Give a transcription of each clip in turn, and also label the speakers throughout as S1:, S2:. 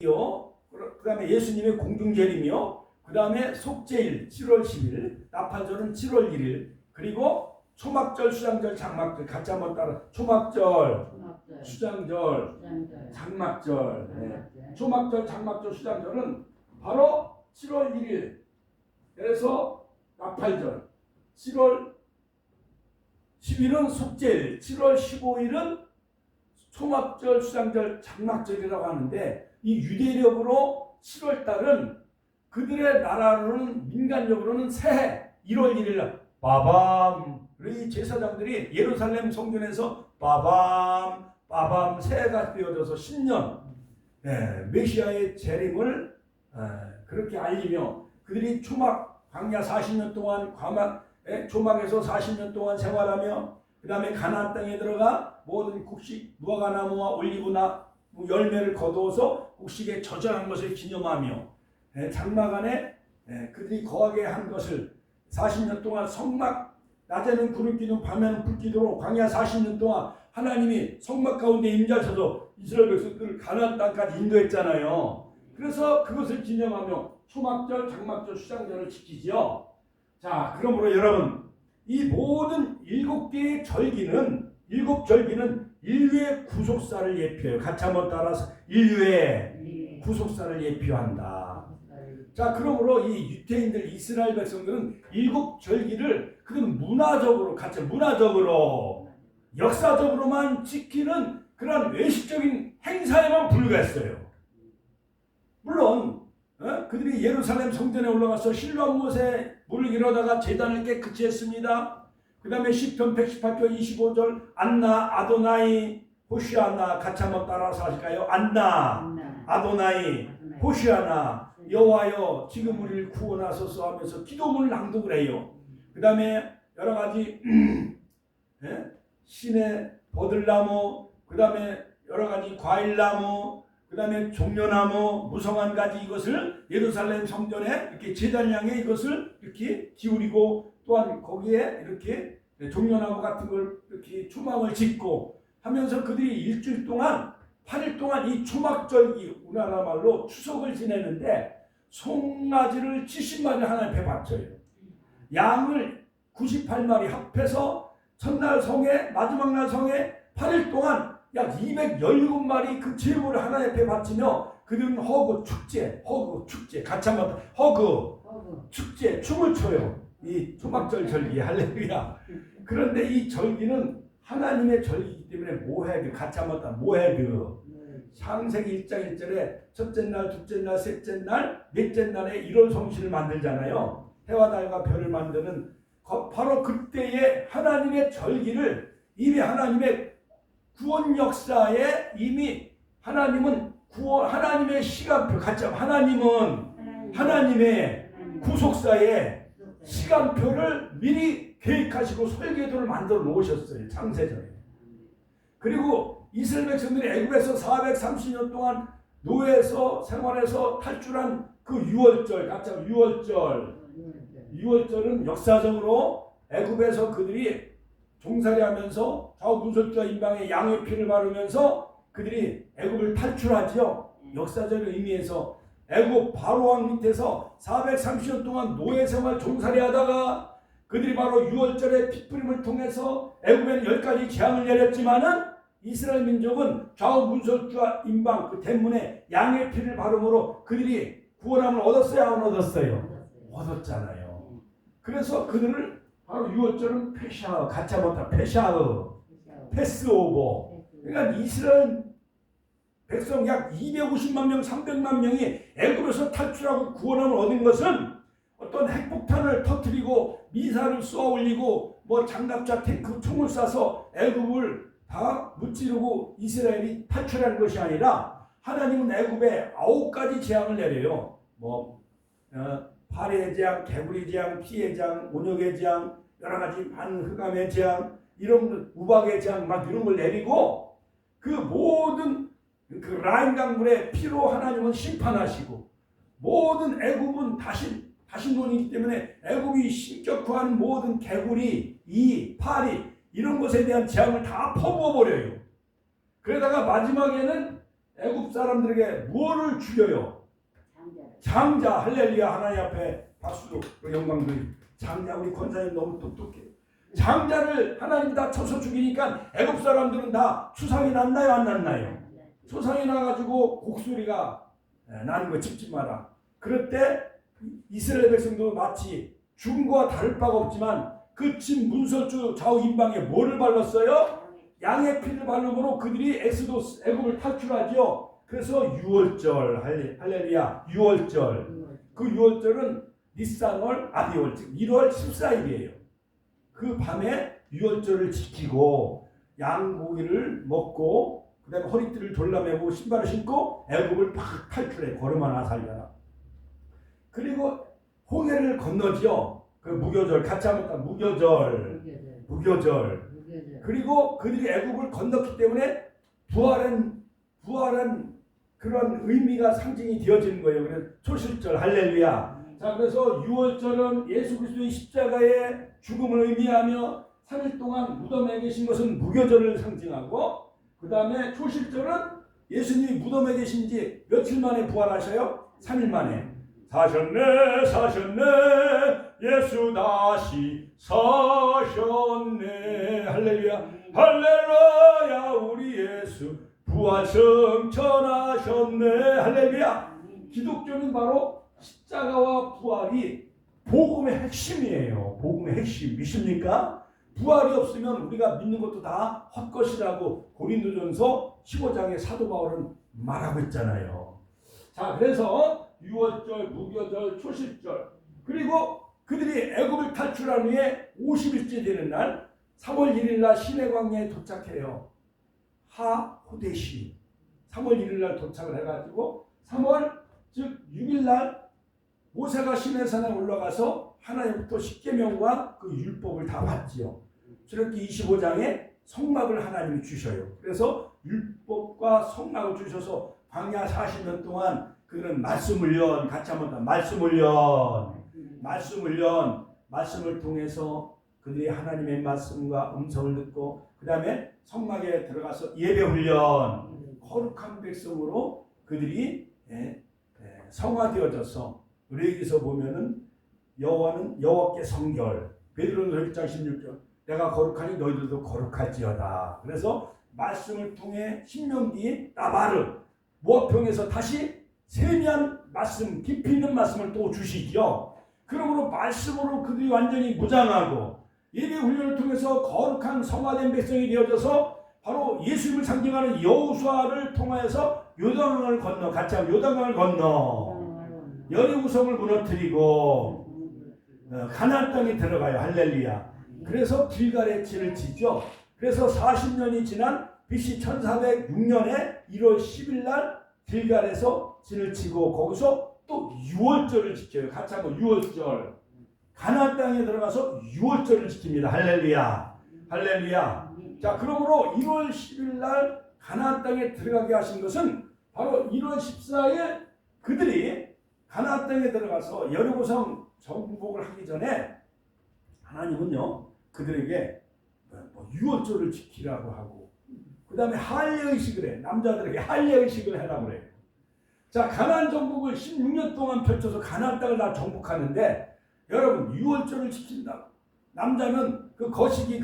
S1: 그 다음에 예수님의 공중제림이요. 그 다음에 속죄일 7월 10일, 나팔절은 7월 1일, 그리고 초막절, 수장절, 장막절 같이 한번 따라. 초막절, 수장절, 장막절. 네. 초막절, 장막절, 수장절은 바로 7월 1일. 그래서 나팔절, 7월 10일은 속죄일, 7월 15일은 초막절, 수장절, 장막절이라고 하는데, 이 유대력으로 7월 달은 그들의 나라로는 민간적으로는 새해 1월 1일 날 빠밤, 이 제사장들이 예루살렘 성전에서 빠밤 새해가 되어져서 신년, 메시아의 재림을 그렇게 알리며, 그들이 초막 광야 40년 동안 초막에서 40년 동안 생활하며, 그 다음에 가나안 땅에 들어가 모든 곡식 무화과나무와 올리브나 열매를 거두어서 곡식에 저장한 것을 기념하며, 장막안에 그들이 거하게 한 것을 40년 동안 성막, 낮에는 구름 기둥 밤에는 불 기둥으로 광야 40년 동안 하나님이 성막 가운데 임재하셔서 이스라엘 백성들을 가나안 땅까지 인도했잖아요. 그래서 그것을 기념하며 초막절, 장막절, 수장절을 지키지요. 자, 그러므로 여러분, 이 모든 7개의 절기는, 7절기는 인류의 구속사를 예표해요. 같이 한번 따라서 인류의 구속사를 예표한다. 자, 그러므로 이 유태인들, 이스라엘 백성들은 7절기를 그들은 문화적으로, 같이 문화적으로, 역사적으로만 지키는 그런 외식적인 행사에만 불과했어요. 물론 그들이 예루살렘 성전에 올라가서 실로암 못에 물을 길어다가 제단을 깨끗이 했습니다. 그 다음에 시편 118편 25절 안나 아도나이 호시아나 같이 한번 따라서 하실까요? 안나 아도나이 호시아나 여호와여 지금 우리를 구원하소서 하면서 기도문을 낭독을 해요. 그 다음에 여러 가지 신의 버들나무, 그 다음에 여러 가지 과일나무, 그 다음에 종려나무, 무성한 가지, 이것을 예루살렘 성전에 이렇게 제단 향해 이것을 이렇게 기울이고, 또한 거기에 이렇게 종려나무 같은 걸 이렇게 초막을 짓고 하면서 그들이 일주일 동안 8일 동안 이 초막절기, 우리나라 말로 추석을 지내는데 송아지를 70마리 하나님 앞에 바쳐요. 양을 98마리 합해서 첫날 성에 마지막 날 성에 8일 동안 약 217마리 그 제물을 하나님 앞에 바치며 그들은 허그 축제 같이 한번 허그 축제 춤을 춰요. 이 초막절 절기 할렐루야. 그런데 이 절기는 하나님의 절기이기 때문에 모헤드, 같이 한번 더 모헤드. 창세기 1장 1절에 첫째 날, 둘째 날, 셋째 날, 넷째 날에 1월 성신을 만들잖아요. 해와 달과 별을 만드는 바로 그때의 하나님의 절기를 이미 하나님의 구원 역사에 이미 하나님은 하나님의 시간표, 같이 하나님은 하나님의 구속사의 시간표를 미리 계획하시고 설계도를 만들어 놓으셨어요. 창세전에. 그리고 이스라엘 백성들이 애굽에서 430년 동안 노예에서 생활해서 탈출한 그 유월절, 같이 유월절은 역사적으로 애굽에서 그들이 종살이하면서 좌우문설주와 인방에 양의 피를 바르면서 그들이 애굽을 탈출하지요. 역사적인 의미에서 애굽 바로왕 밑에서 430년 동안 노예 생활 종살이하다가 그들이 바로 유월절의 핏부림을 통해서 애굽에는 10가지 재앙을 내렸지만은 이스라엘 민족은 좌우문설주와 인방 그 대문에 양의 피를 바름으로 그들이 구원함을 얻었어요, 안 얻었어요? 얻었잖아요. 그래서 그들을 바로 유월절은 페샤, 같이 한번 페샤흐, 패스오버. 그러니까 이스라엘 백성 약 250만 명, 300만 명이 애굽에서 탈출하고 구원함을 얻은 것은 어떤 핵폭탄을 터뜨리고 미사를 쏘아 올리고 뭐 장갑차, 탱크, 총을 쏴서 애굽을 다 무찌르고 이스라엘이 탈출하는 것이 아니라 하나님은 애굽에 9가지 재앙을 내려요. 파리의 재앙, 개구리 재앙, 피의 재앙, 온역의 재앙, 여러 가지 반흑암의 재앙, 이런 우박의 재앙 막 이런 걸 내리고 그 모든 그 라인 강물의 피로 하나님은 심판하시고 모든 애굽은 다시 논이기 때문에 애굽이 신격화하는 모든 개구리, 파리 이런 것에 대한 재앙을 다 퍼부어버려요. 그러다가 마지막에는 애굽 사람들에게 무엇을 죽여요? 장자. 할렐루야. 하나님 앞에 박수 영광도. 장자. 우리 권사님 너무 똑똑해. 장자를 하나님 다 쳐서 죽이니까 애굽 사람들은 다 추상이 났나요 안 났나요? 초상이 나가지고 곡소리가 나는 거 찍지 마라. 그럴 때 이스라엘 백성도 마치 죽은 거와 다를 바가 없지만 그 진 문설주 좌우 임방에 뭐를 발랐어요? 양의 피를 바르므로 그들이 엑스도스 애굽을 탈출하죠. 그래서 유월절. 할렐루야. 유월절. 그 유월절은 니산월 아비월 즉 1월 14일이에요. 그 밤에 유월절을 지키고 양고기를 먹고 그 다음에 허리띠를 졸라매고 신발을 신고 애굽을 팍 탈출해. 걸음하나 살려라. 그리고 홍해를 건너지요. 그 무교절. 같이 한번 무교절. 그리고 그들이 애굽을 건넜기 때문에 부활한 그런 의미가 상징이 되어지는 거예요. 그래서 초실절. 할렐루야. 자, 그래서 유월절은 예수 그리스도의 십자가의 죽음을 의미하며 3일 동안 무덤에 계신 것은 무교절을 상징하고, 그 다음에 초실절은 예수님이 무덤에 계신 지 며칠 만에 부활하셔요? 3일 만에. 사셨네 예수 다시 사셨네. 할렐루야. 할렐루야. 우리 예수 부활 승천하셨네. 할렐루야. 기독교는 바로 십자가와 부활이 복음의 핵심이에요. 복음의 핵심. 믿습니까? 부활이 없으면 우리가 믿는 것도 다 헛것이라고 고린도전서 15장에 사도 바울은 말하고 있잖아요. 자, 그래서 유월절, 무교절, 초실절, 그리고 그들이 애굽을 탈출한 후에 50일째 되는 날 3월 1일 날 시내 광야에 도착해요. 하호데시. 3월 1일 날 도착을 해가지고 3월 즉 6일 날 모세가 시내산에 올라가서 하나님부터 십계명과 그 율법을 다 받지요. 출애굽기 25장에 성막을 하나님이 주셔요. 그래서 율법과 성막을 주셔서 광야 40년 동안 그는 말씀훈련, 같이 한번 더 말씀을 통해서 그들이 하나님의 말씀과 음성을 듣고 그 다음에 성막에 들어가서 예배훈련, 거룩한 백성으로 그들이 성화되어져서 우리에게서 보면은 여호와는 여호와께 성결, 베드로전서 1장 16절 내가 거룩하니 너희들도 거룩할지어다. 그래서 말씀을 통해 신명기 나바르 모압평에서 다시 세미한 말씀, 깊이 있는 말씀을 또 주시죠. 그러므로 말씀으로 그들이 완전히 무장하고 예배 훈련을 통해서 거룩한 성화된 백성이 되어져서 바로 예수님을 상징하는 여호수아를 통하여서 요단강을 건너, 같이 하면 요단강을 건너 여리고성을 무너뜨리고 가나안 땅에 들어가요. 할렐루야. 그래서 길갈에 진을 치죠. 그래서 40년이 지난 BC 1406년에 1월 10일 날 길갈에서 진을 치고 거기서 또 유월절을 지켜요. 같이 한번 유월절. 가나안 땅에 들어가서 유월절을 지킵니다. 할렐루야. 할렐루야. 자, 그러므로 1월 10일 날 가나안 땅에 들어가게 하신 것은 바로 1월 14일 그들이 가나안 땅에 들어가서 여리고성 정복을 하기 전에 하나님은요 그들에게 유월절을 지키라고 하고 그 다음에 할례의식을 해. 남자들에게 할례의식을 해라고 그래요. 자, 가나안 정복을 16년 동안 펼쳐서 가나안 땅을 다 정복하는데 여러분 유월절을 지킨다. 남자는 그 거시기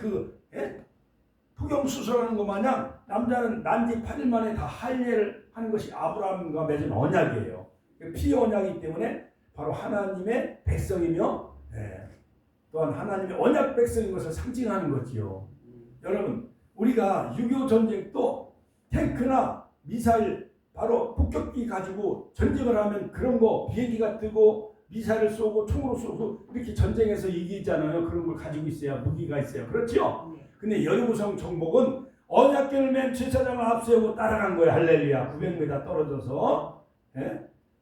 S1: 포경수술하는 것 마냥 남자는 난지 8일 만에 다 할례를 하는 것이 아브라함과 맺은 언약이에요. 피의 언약이기 때문에 바로 하나님의 백성이며 또한 하나님의 언약 백성인 것을 상징하는 거지요. 여러분 우리가 6.25 전쟁도 탱크나 미사일 바로 폭격기 가지고 전쟁을 하면 그런 거 비행기가 뜨고 미사일을 쏘고 총으로 쏘고 이렇게 전쟁에서 이기잖아요. 그런 걸 가지고 있어야 무기가 있어요. 그렇죠? 근데 여리고성 정복은 언약궤를 맨 제사장을 앞세우고 따라간 거예요. 할렐루야. 900m 떨어져서.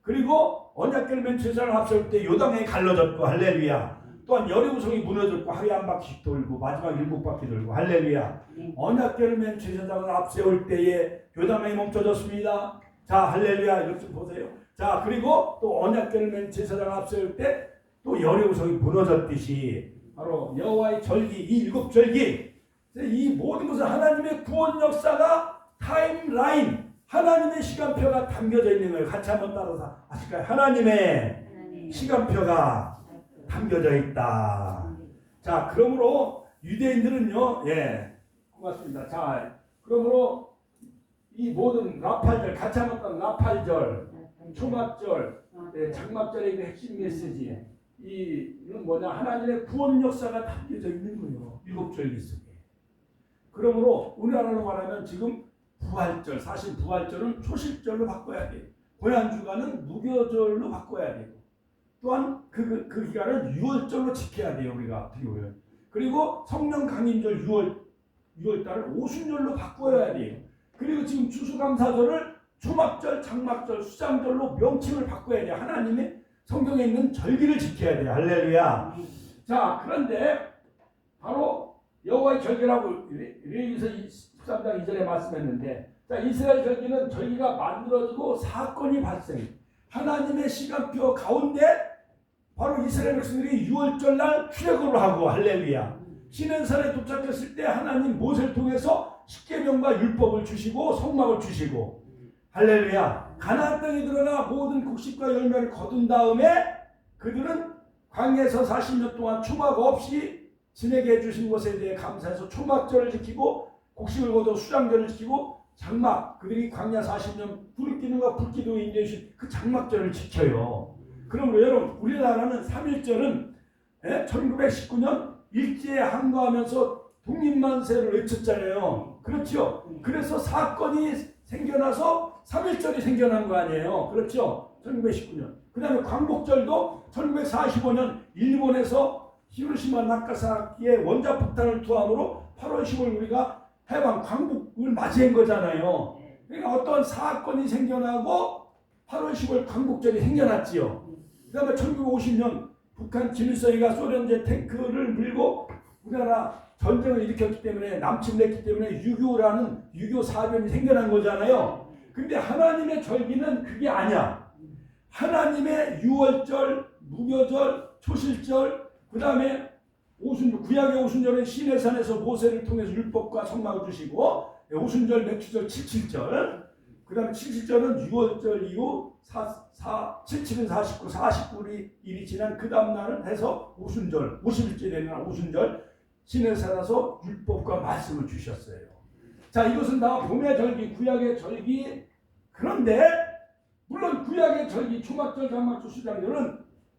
S1: 그리고 언약궤를 맨 제사장을 앞세울 때 요단강이 갈라졌고 할렐루야. 또한 여리고성이 무너졌고 하루에 한 바퀴씩 돌고 마지막 7바퀴 돌고 할렐루야. 언약궤를 맨 제사장을 앞세울 때에 요단강이 멈춰졌습니다. 자, 할렐루야. 이것 좀 보세요. 자, 그리고 또 언약궤를 맨 제사장을 앞세울 때 또 여리고성이 무너졌듯이 바로 여호와의 절기, 이 7절기, 이 모든 것은 하나님의 구원 역사가 타임라인, 하나님의 시간표가 담겨져 있는 거예요. 같이 한번 따라서 하실까요? 하나님의 시간표가 담겨져 있다. 자, 그러므로 유대인들은요, 예, 고맙습니다. 자, 그러므로 이 모든 나팔절, 같이 한번 따라 나팔절, 초막절, 예, 장막절의 그 핵심 메시지, 이는 뭐냐? 하나님의 구원 역사가 담겨져 있는 거예요. 일곱 절기 속에. 그러므로 우리나라로 말하면 지금 부활절, 사실 부활절은 초실절로 바꿔야 돼요. 고난주간은 무교절로 바꿔야 되고, 또한 그 기간은 6월절로 지켜야 돼요. 우리가 비교를. 그리고 성령 강림절 6월달을 오순절로 바꿔야 돼요. 그리고 지금 추수감사절을 초막절, 장막절, 수장절로 명칭을 바꿔야 돼요. 하나님의 성경에 있는 절기를 지켜야 돼요. 할렐루야. 자, 그런데 바로 여호와의 절기라고 레위기서 13장 2절에 말씀했는데, 자, 이스라엘 절기는 절기가 만들어지고 사건이 발생. 하나님의 시간표 가운데 바로 이스라엘 백성들이 6월절 날 출애굽을 하고, 할렐루야. 시내산에 도착했을 때 하나님 모세를 통해서 십계명과 율법을 주시고 성막을 주시고, 할렐루야. 가나안 땅에 들어가 모든 곡식과 열매를 거둔 다음에 그들은 광야에서 40년 동안 초막 없이 지내게 해주신 것에 대해 감사해서 초막절을 지키고, 곡식을 거둬 수장절을 지키고, 장막, 그들이 광야 40년 불기둥과 불기둥에 인도해주신 그 장막절을 지켜요. 그러므로 여러분, 우리나라는 3.1절은 1919년 일제에 항거하면서 독립만세를 외쳤잖아요. 그렇죠? 그래서 사건이 생겨나서 3.1절이 생겨난 거 아니에요. 그렇죠? 1919년. 그 다음에 광복절도 1945년 일본에서 히로시마 나가사키의 원자폭탄을 투함으로 8월 10일 우리가 해방 광복을 맞이한 거잖아요. 그러니까 어떤 사건이 생겨나고 8월 10일 광복절이 생겨났지요. 그 다음에 1950년 북한 김일성이가 소련제 탱크를 밀고 우리나라 전쟁을 일으켰기 때문에, 남침냈기 때문에 6.25라는 사변이 생겨난 거잖아요. 근데 하나님의 절기는 그게 아니야. 하나님의 6월절, 무교절, 초실절, 그 다음에 구약의 오순절은 시내산에서 모세를 통해서 율법과 성막을 주시고, 오순절, 맥주절, 칠칠절, 그 다음에 칠칠절은 6월절 이후 77은 49, 49일이 지난 그 다음날은 해서 오순절, 50일째 되는 날 오순절, 시내산에서 율법과 말씀을 주셨어요. 자, 이것은 다 봄의 절기, 구약의 절기. 그런데 물론 구약의 절기, 초막절, 장막절, 수장절은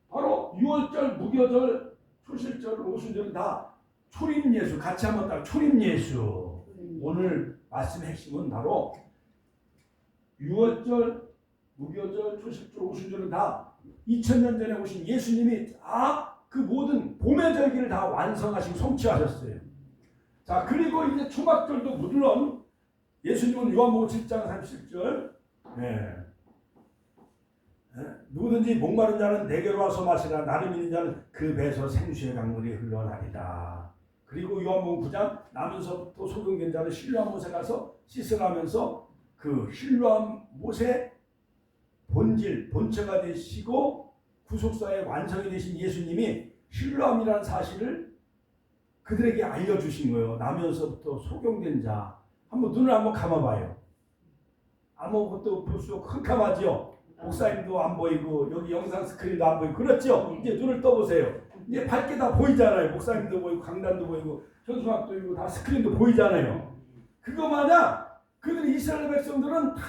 S1: 바로 6월절, 무교절, 초실절, 오순절은 다 초림 예수. 같이 한번 따라 초림 예수. 오늘 말씀의 핵심은 바로 6월절, 무교절, 초실절, 오순절은 다 2000년 전에 오신 예수님이 그 모든 봄의 절기를 다 완성하시고 성취하셨어요. 자, 그리고 이제 초막절도 물론 예수님은 요한복음 7장 37절, 누구든지 목마른 자는 내게로 와서 마시라. 나를 믿는 자는 그 배에서 생수의 강물이 흘러나리다. 그리고 요한복음 9장 나면서부터 소경된 자는 실로암 못에 가서 씻으라면서 그 실로암 못의 본질, 본체가 되시고 구속사의 완성이 되신 예수님이 실로암이라는 사실을 그들에게 알려주신 거예요. 나면서부터 소경된 자. 눈을 한번 감아봐요. 아무것도 볼 수 없고 캄캄하죠. 목사님도 안 보이고 여기 영상 스크린도 안 보이고 그렇죠? 이제 눈을 떠보세요. 이제 밝게 다 보이잖아요. 목사님도 보이고 강단도 보이고 현수막도 보이고 다 스크린도 보이잖아요. 그거 마냥 그들 이스라엘 백성들은 다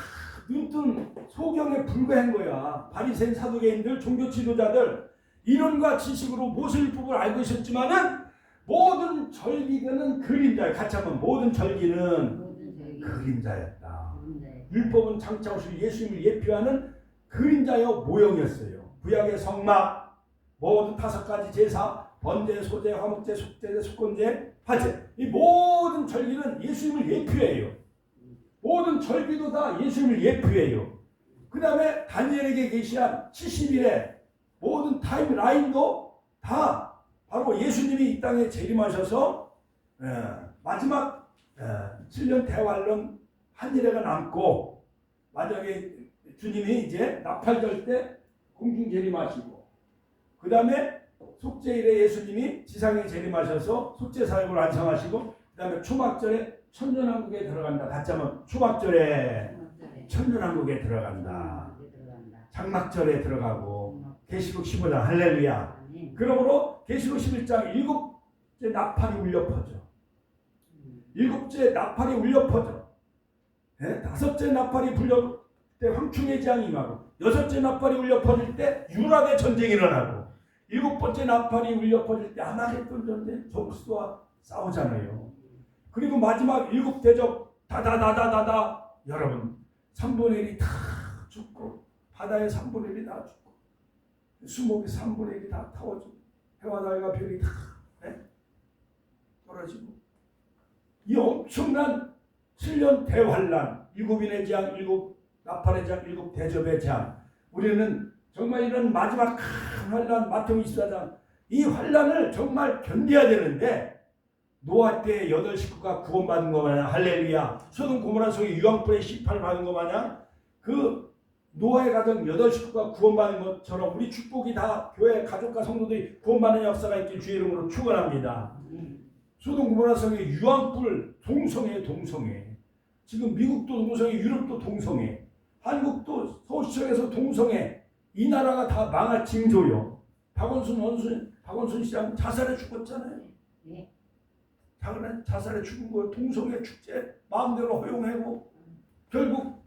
S1: 눈뜬 소경에 불과한 거야. 바리새인 사두개인들, 종교 지도자들 이론과 지식으로 모세율법을 알고 있었지만은 모든 절기는 그림자예요. 같이 한번 모든 절기는 그림자였다. 율법은 장차 오실 예수님을 예표하는 그림자여 모형이었어요. 구약의 성막, 모든 5가지 제사, 번제, 소제, 화목제, 속제제, 속건제, 화제, 이 모든 절기는 예수님을 예표해요. 모든 절기도 다 예수님을 예표해요. 그 다음에 다니엘에게 계시한 70일의 모든 타임라인도 다 바로 예수님이 이 땅에 재림하셔서 마지막 7년 대환란 한 일회가 남고 마지막에 주님이 이제 나팔절 때 공중 재림하시고, 그 다음에 속죄일에 예수님이 지상에 재림하셔서 속죄 사역을 완성하시고, 그 다음에 초막절에 천년왕국에 들어간다. 같이 한번 초막절에 천년왕국에 들어간다. 장막절에 들어가고 계시록 15장 할렐루야. 그러므로 계시록 11장 일곱째 나팔이 울려 퍼져. 일곱째 나팔이 울려 퍼져. 다섯째 나팔이 불려 때 황충의 재앙이 임하고, 여섯째 나팔이 울려 퍼질 때 유락의 전쟁이 일어나고, 일곱 번째 나팔이 울려 퍼질 때 아마겟돈 전쟁, 적수와 싸우잖아요. 그리고 마지막 일곱 대적 다다다다다다, 여러분 3분의 1이 다 죽고, 바다의 3분의 1이 다 죽고, 수목이 3분의 1이 다 타워지고, 해와 달과 별이 다 떨어지고, 이 엄청난 7년 대환란, 일곱인의 재앙, 일곱 나팔의 재앙, 일곱 대접의 재앙. 우리는 정말 이런 마지막 큰 환란, 마태복음 24장, 이 환란을 정말 견뎌야 되는데, 노아 때 8 식구가 구원받은 것 마냥, 할렐루야, 소돔 고모라 속에 유황불에 시팔받은 것 마냥, 그 노아의 가정 8 식구가 구원받은 것처럼 우리 축복이 다 교회 가족과 성도들이 구원받는 역사가 있길 주의 이름으로 축원합니다. 소돔 고모라 속에 유황불 동성애. 지금 미국도 동성애, 유럽도 동성애, 한국도 서울시청에서 동성애. 이 나라가 다 망할 징조요. 박원순 시장 자살해 죽었잖아요. 자살해 죽은 거예요. 동성애 축제 마음대로 허용하고 결국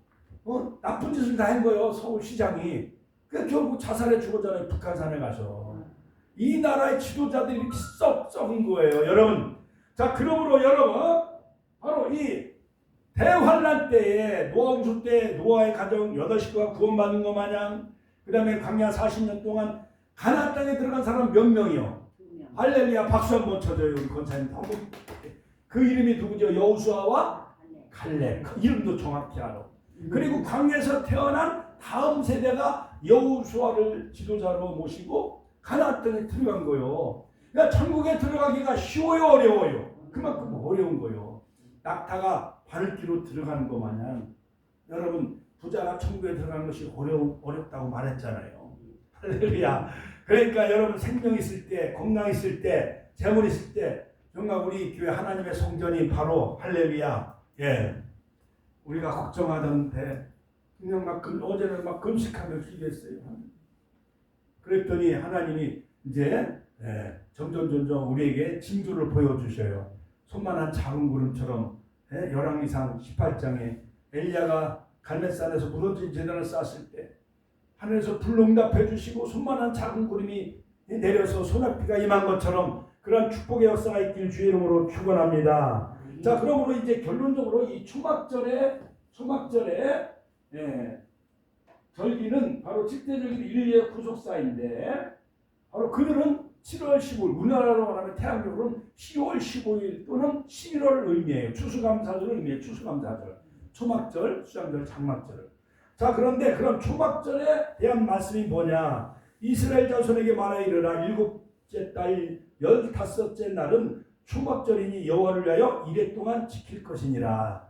S1: 나쁜 짓을 다 한 거예요. 서울시장이. 그 결국 자살해 죽었잖아요. 북한산에 가서. 이 나라의 지도자들이 이렇게 썩은 거예요. 여러분. 자, 그러므로 여러분, 바로 이 대환란 때에 노아우수 때 노아의 가정 8 식구가 구원받는 것 마냥, 그 다음에 광야 40년 동안 가나안 땅에 들어간 사람 몇 명이요? 할렐루야. 박수 한번 쳐줘요. 우리 권사님. 그 이름이 누구죠? 여호수아와 갈렙. 그 이름도 정확히 알아. 그리고 광야에서 태어난 다음 세대가 여호수아를 지도자로 모시고 가나안 땅에 들어간 거예요. 그러니까 천국에 들어가기가 쉬워요, 어려워요? 그만큼 어려운 거예요. 낙타가 바늘귀로 들어가는 것 마냥, 여러분 부자가 천국에 들어가는 것이 어렵다고 말했잖아요. 할렐루야. 그러니까 여러분 생명 있을 때, 건강 있을 때, 재물 있을 때, 정말 우리 교회 하나님의 성전이 바로 할렐루야. 우리가 걱정하던 때 그냥 어제는 막 금식하며 기도했어요. 그랬더니 하나님이 이제 점점 우리에게 징조를 보여주셔요. 손만한 작은 구름처럼, 열왕기상 18장에 엘리야가 갈멜산에서 무너진 제단을 쌓았을 때 하늘에서 불로 응답해 주시고 손만한 작은 구름이 내려서 소낙비가 임한 것처럼 그런 축복의 역사가 있길 주의 이름으로 축원합니다. 자, 그러므로 이제 결론적으로 이 초막절의 절기는 바로 7대 절기는 인류의 구속사인데, 바로 그들은 7월 15일, 우리나라로 말하면 태양적으로는 10월 15일 또는 11월을 의미해요. 추수감사절을 의미해요. 추수감사절, 초막절, 수장절, 장막절. 자, 그런데 그런 초막절에 대한 말씀이 뭐냐? 이스라엘 자손에게 말하 이르라. 일곱째 달 15째 날은 초막절이니 여호와를 위하여 이래 동안 지킬 것이니라.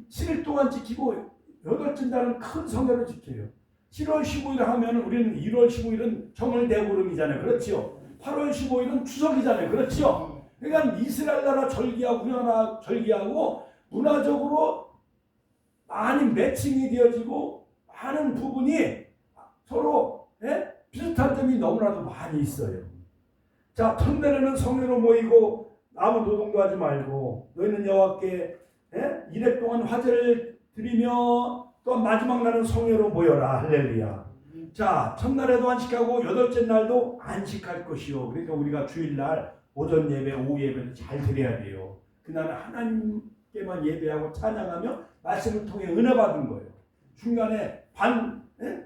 S1: 7일 동안 지키고 8째 날은 큰 성회를 지켜요. 7월 15일 하면 우리는 1월 15일은 정월대보름이잖아요. 그렇죠? 8월 15일은 추석이잖아요. 그렇죠? 그러니까 이스라엘 나라 절기하고 우리나라 절기하고 문화적으로 많이 매칭이 되어지고 많은 부분이 서로 비슷한 점이 너무나도 많이 있어요. 자, 첫날에는 성회로 모이고 아무 도동도 하지 말고 너희는 여호와께 이래 동안 화제를 드리며 또 마지막 날은 성회로 모여라. 할렐루야. 자, 첫날에도 안식하고 8째 날도 안식할 것이요. 그러니까 우리가 주일날 오전 예배, 오후 예배를 잘 드려야 돼요. 그날은 하나님께만 예배하고 찬양하며 말씀을 통해 은혜 받은 거예요. 중간에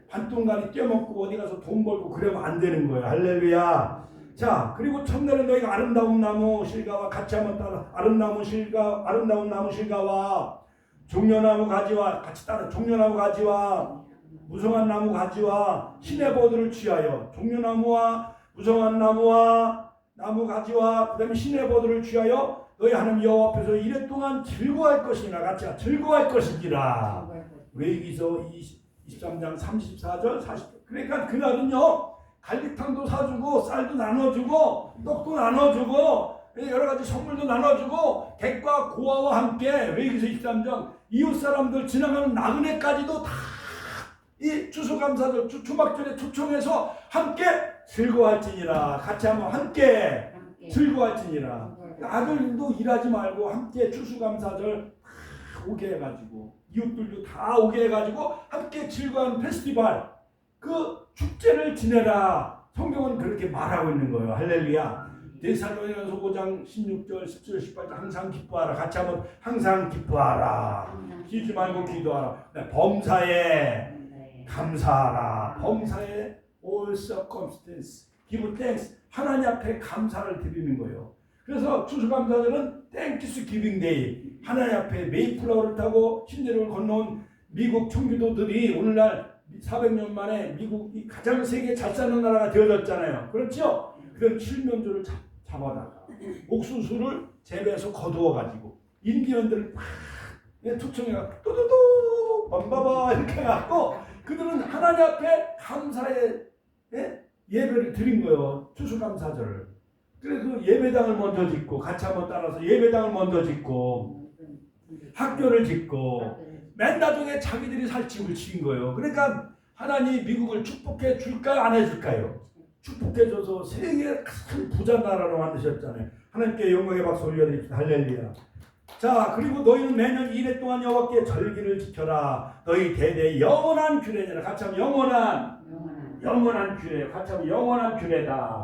S1: 반동간이 떼먹고 어디 가서 돈 벌고 그러면 안 되는 거예요. 할렐루야. 자, 그리고 첫날에 너희가 아름다운 나무 실과와 같이 한번 따라 아름다운 나무 실과와 종려나무 가지와 같이 따라 종려나무 가지와 무성한 나무 가지와 시내버들을 취하여 종려나무와 무성한 나무와 나무 가지와 그 다음에 시내버들을 취하여 너희 하나님 여호와 앞에서 이래 동안 즐거워할 것이니라. 같이 즐거워할 것이니라. 레위기서 23장 34절 40절. 그러니까 그날은요 갈비탕도 사주고 쌀도 나눠주고 떡도 나눠주고 여러 가지 선물도 나눠주고 객과 고아와 함께 레위기서 23장 이웃 사람들 지나가는 나그네까지도 다 이 추수감사절 초막절에 초청해서 함께 즐거워할지니라. 같이 한번 함께 즐거워할지니라. 아들도 일하지 말고 함께 추수감사절 다 오게 해가지고 이웃들도 다 오게 해가지고 함께 즐거운 페스티벌 그 축제를 지내라. 성경은 그렇게 말하고 있는 거예요. 할렐루야. 데살로니가서 5장 16절 17절 18절 항상 기뻐하라. 같이 한번 항상 기뻐하라. 쉬지 말고 기도하라. 범사에 감사하라. 범사에 all circumstance give thanks. 하나님 앞에 감사를 드리는 거예요. 그래서 추수감사절은 땡키스 기빙 데이. 하나님 앞에 메이플라워를 타고 신대륙을 건너온 미국 청교도들이 오늘날 400년 만에 미국이 가장 세계 잘 사는 나라가 되어졌잖아요. 그렇죠? 그런 칠면조를 잡아다가 옥수수를 재배해서 거두어가지고 인디언들을 막 초청해가 또또또 밤바바 이렇게 해갖고 그들은 하나님 앞에 감사의 예배를 드린 거예요. 추수감사절을. 그래서 예배당을 먼저 짓고 같이 한번 따라서 예배당을 먼저 짓고 학교를 짓고 맨 나중에 자기들이 살 집을 지은 거예요. 그러니까 하나님 미국을 축복해 줄까요? 안 해줄까요? 축복해줘서 세계 큰 부자 나라로 만드셨잖아요. 하나님께 영광의 박수 올려드립시다. 할렐루야. 자, 그리고 너희는 매년 2회 동안 여호와께 절기를 지켜라. 너희 대대 영원한 규례니라. 같이 하면 영원한 규례. 같이 하면 영원한 규례다.